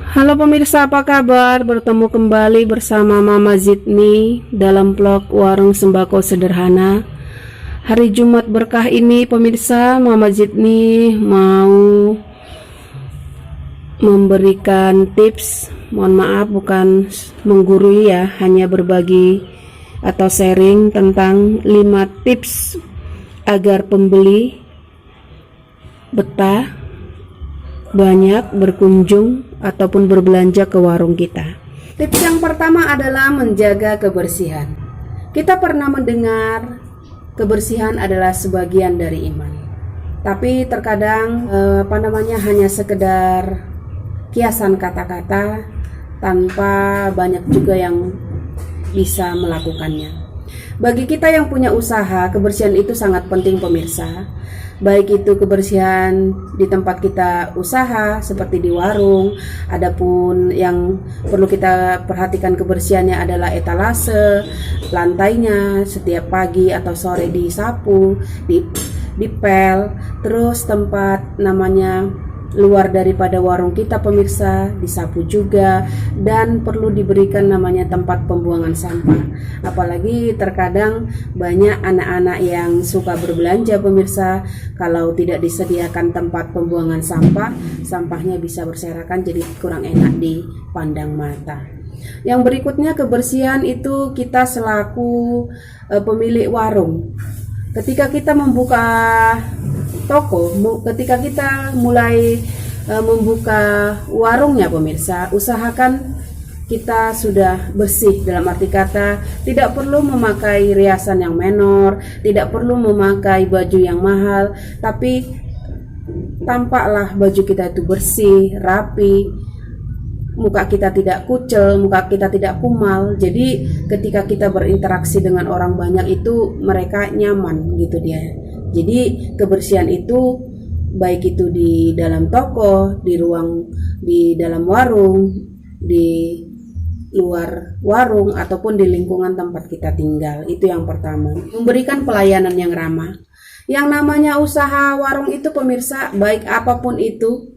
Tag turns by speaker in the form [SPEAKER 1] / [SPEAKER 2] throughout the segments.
[SPEAKER 1] Halo pemirsa, apa kabar? Bertemu kembali bersama Mama Zidni dalam vlog Warung Sembako Sederhana. Hari Jumat berkah ini pemirsa, Mama Zidni mau memberikan tips. Mohon maaf bukan menggurui ya, hanya berbagi atau sharing tentang 5 tips agar pembeli betah banyak berkunjung ataupun berbelanja ke warung kita. Tips yang pertama adalah menjaga kebersihan. Kita pernah mendengar kebersihan adalah sebagian dari iman. Tapi terkadang hanya sekedar kiasan kata-kata tanpa banyak juga yang bisa melakukannya. Bagi kita yang punya usaha, kebersihan itu sangat penting pemirsa. Baik itu kebersihan di tempat kita usaha seperti di warung, adapun yang perlu kita perhatikan kebersihannya adalah etalase, lantainya setiap pagi atau sore disapu, dipel, terus tempat namanya luar daripada warung kita pemirsa disapu juga, dan perlu diberikan namanya tempat pembuangan sampah. Apalagi terkadang banyak anak-anak yang suka berbelanja pemirsa, kalau tidak disediakan tempat pembuangan sampah, sampahnya bisa berserakan jadi kurang enak dipandang mata. Yang berikutnya kebersihan itu kita selaku pemilik warung. Ketika kita membuka toko, ketika kita mulai membuka warungnya pemirsa, usahakan kita sudah bersih, dalam arti kata tidak perlu memakai riasan yang menor, tidak perlu memakai baju yang mahal, tapi tampaklah baju kita itu bersih, rapi, muka kita tidak kucel, muka kita tidak kumal. Jadi ketika kita berinteraksi dengan orang banyak itu mereka nyaman gitu dia. Jadi kebersihan itu baik itu di dalam toko, di dalam warung, di luar warung ataupun di lingkungan tempat kita tinggal. Itu yang pertama. Memberikan pelayanan yang ramah. Yang namanya usaha warung itu pemirsa, baik apapun itu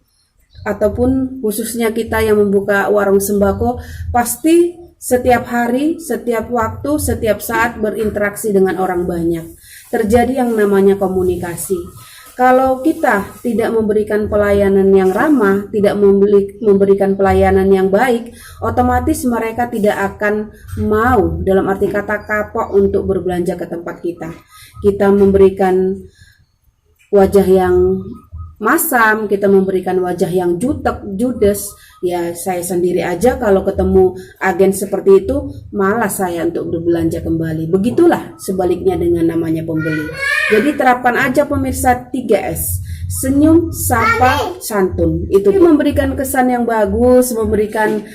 [SPEAKER 1] ataupun khususnya kita yang membuka warung sembako, pasti setiap hari, setiap waktu, setiap saat berinteraksi dengan orang banyak. Terjadi yang namanya komunikasi. Kalau kita tidak memberikan pelayanan yang ramah, tidak memberikan pelayanan yang baik, otomatis mereka tidak akan mau, dalam arti kata kapok untuk berbelanja ke tempat kita. Kita memberikan wajah yang masam, kita memberikan wajah yang jutek, judes. Ya saya sendiri aja kalau ketemu agen seperti itu malas saya untuk berbelanja kembali. Begitulah sebaliknya dengan namanya pembeli. Jadi terapkan aja pemirsa 3S. Senyum, sapa, santun. Itu memberikan kesan yang bagus, memberikan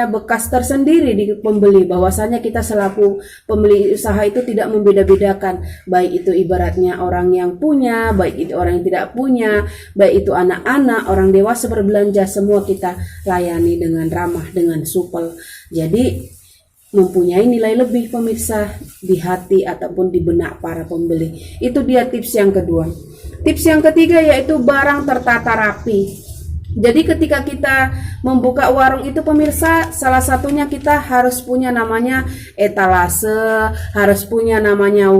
[SPEAKER 1] bekas tersendiri di pembeli, bahwasanya kita selaku pembeli usaha itu tidak membeda-bedakan, baik itu ibaratnya orang yang punya, baik itu orang yang tidak punya, baik itu anak-anak, orang dewasa berbelanja, semua kita layani dengan ramah, dengan supel. Jadi mempunyai nilai lebih pemirsa di hati ataupun di benak para pembeli. Itu dia tips yang kedua. Tips yang ketiga yaitu barang tertata rapi. Jadi ketika kita membuka warung itu pemirsa, salah satunya kita harus punya namanya etalase, harus punya namanya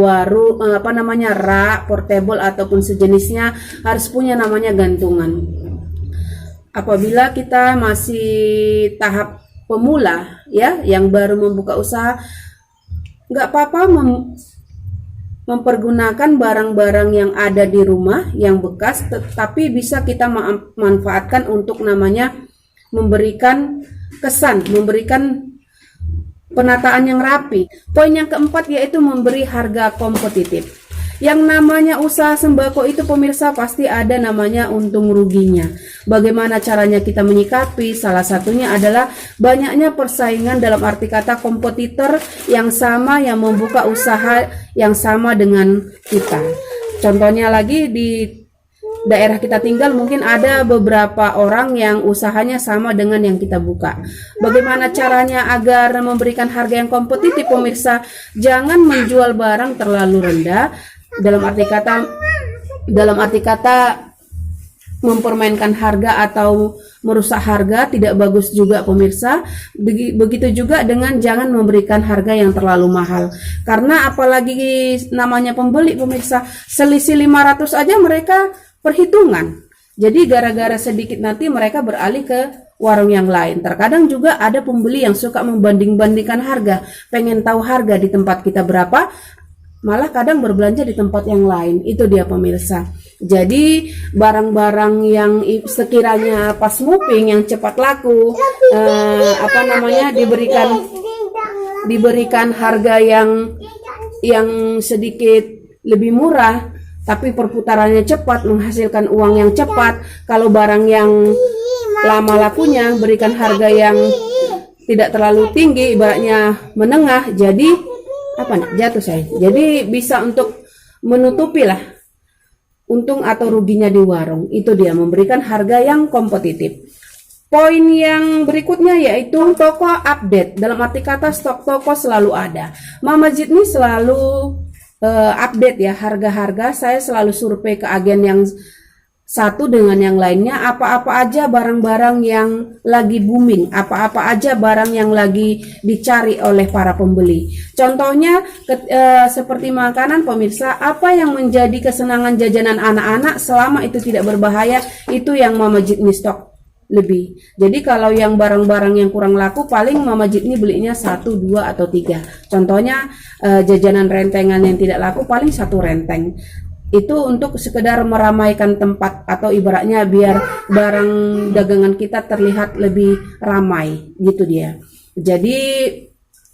[SPEAKER 1] rak, portable ataupun sejenisnya, harus punya namanya gantungan. Apabila kita masih tahap pemula ya, yang baru membuka usaha, nggak apa-apa mempergunakan barang-barang yang ada di rumah yang bekas, tetapi bisa kita manfaatkan untuk namanya memberikan kesan, memberikan penataan yang rapi. Poin yang keempat yaitu memberi harga kompetitif. Yang namanya usaha sembako itu pemirsa pasti ada namanya untung ruginya. Bagaimana caranya kita menyikapi? Salah satunya adalah banyaknya persaingan, dalam arti kata kompetitor yang sama, yang membuka usaha yang sama dengan kita. Contohnya lagi di daerah kita tinggal mungkin ada beberapa orang yang usahanya sama dengan yang kita buka. Bagaimana caranya agar memberikan harga yang kompetitif pemirsa? Jangan menjual barang terlalu rendah, dalam arti kata mempermainkan harga atau merusak harga, tidak bagus juga pemirsa. Begitu juga dengan jangan memberikan harga yang terlalu mahal, karena apalagi namanya pembeli pemirsa, selisih 500 aja mereka perhitungan. Jadi gara-gara sedikit nanti mereka beralih ke warung yang lain. Terkadang juga ada pembeli yang suka membanding-bandingkan harga, pengen tahu harga di tempat kita berapa, malah kadang berbelanja di tempat yang lain. Itu dia pemirsa. Jadi barang-barang yang sekiranya pas moving, yang cepat laku, diberikan harga yang sedikit lebih murah, tapi perputarannya cepat, menghasilkan uang yang cepat. Kalau barang yang lama lakunya, berikan harga yang tidak terlalu tinggi, ibaratnya menengah. Jadi jatuh saya. Jadi bisa untuk menutupi lah untung atau ruginya di warung. Itu dia, memberikan harga yang kompetitif. Poin yang berikutnya yaitu toko update. Dalam arti kata stok toko selalu ada. Mama Jitni selalu update ya harga-harga. Saya selalu survei ke agen yang satu dengan yang lainnya, apa-apa aja barang-barang yang lagi booming, apa-apa aja barang yang lagi dicari oleh para pembeli. Contohnya seperti makanan pemirsa, apa yang menjadi kesenangan jajanan anak-anak selama itu tidak berbahaya, itu yang Mama Jitni stok lebih. Jadi kalau yang barang-barang yang kurang laku, paling Mama Jitni belinya 1, 2, atau 3. Contohnya jajanan rentengan yang tidak laku paling 1 renteng. Itu untuk sekedar meramaikan tempat, atau ibaratnya biar barang dagangan kita terlihat lebih ramai, gitu dia. Jadi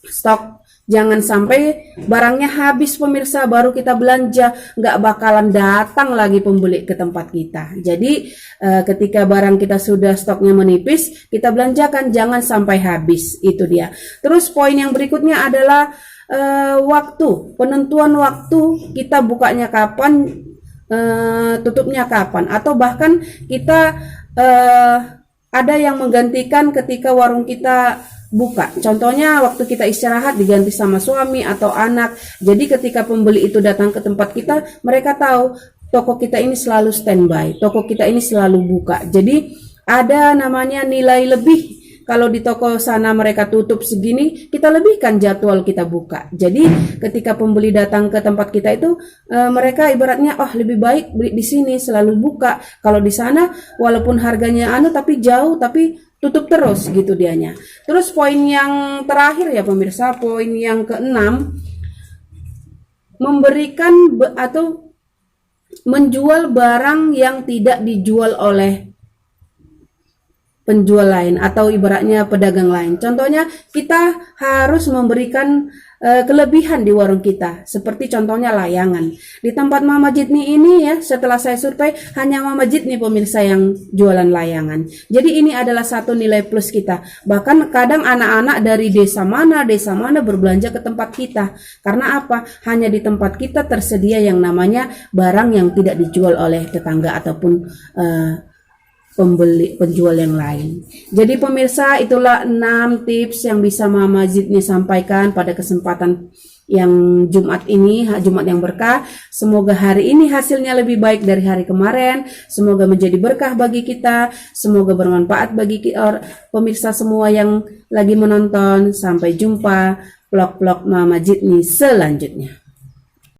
[SPEAKER 1] stok, jangan sampai barangnya habis pemirsa baru kita belanja, nggak bakalan datang lagi pembeli ke tempat kita. Jadi ketika barang kita sudah stoknya menipis, kita belanjakan, jangan sampai habis. Itu dia. Terus poin yang berikutnya adalah waktu, penentuan waktu, kita bukanya kapan, tutupnya kapan, atau bahkan kita ada yang menggantikan ketika warung kita buka. Contohnya waktu kita istirahat diganti sama suami atau anak. Jadi ketika pembeli itu datang ke tempat kita, mereka tahu toko kita ini selalu standby, toko kita ini selalu buka. Jadi ada namanya nilai lebih. Kalau di toko sana mereka tutup segini, kita lebihkan jadwal kita buka. Jadi ketika pembeli datang ke tempat kita itu, mereka ibaratnya, oh lebih baik beli di sini, selalu buka. Kalau di sana walaupun harganya tapi jauh, tapi tutup terus gitu dianya. Terus poin yang terakhir ya pemirsa, poin yang keenam, memberikan atau menjual barang yang tidak dijual oleh penjual lain atau ibaratnya pedagang lain. Contohnya kita harus memberikan kelebihan di warung kita, seperti contohnya layangan. Di tempat Mama Jitni ini ya, setelah saya survei, hanya Mama Jitni pemirsa yang jualan layangan. Jadi ini adalah satu nilai plus kita. Bahkan kadang anak-anak dari desa mana berbelanja ke tempat kita. Karena apa? Hanya di tempat kita tersedia yang namanya barang yang tidak dijual oleh tetangga ataupun penjual yang lain. Jadi pemirsa, itulah 6 tips yang bisa Mama Jitni sampaikan pada kesempatan yang Jumat ini, Jumat yang berkah. Semoga hari ini hasilnya lebih baik dari hari kemarin. Semoga menjadi berkah bagi kita. Semoga bermanfaat bagi pemirsa semua yang lagi menonton. Sampai jumpa vlog-vlog Mama Jitni selanjutnya.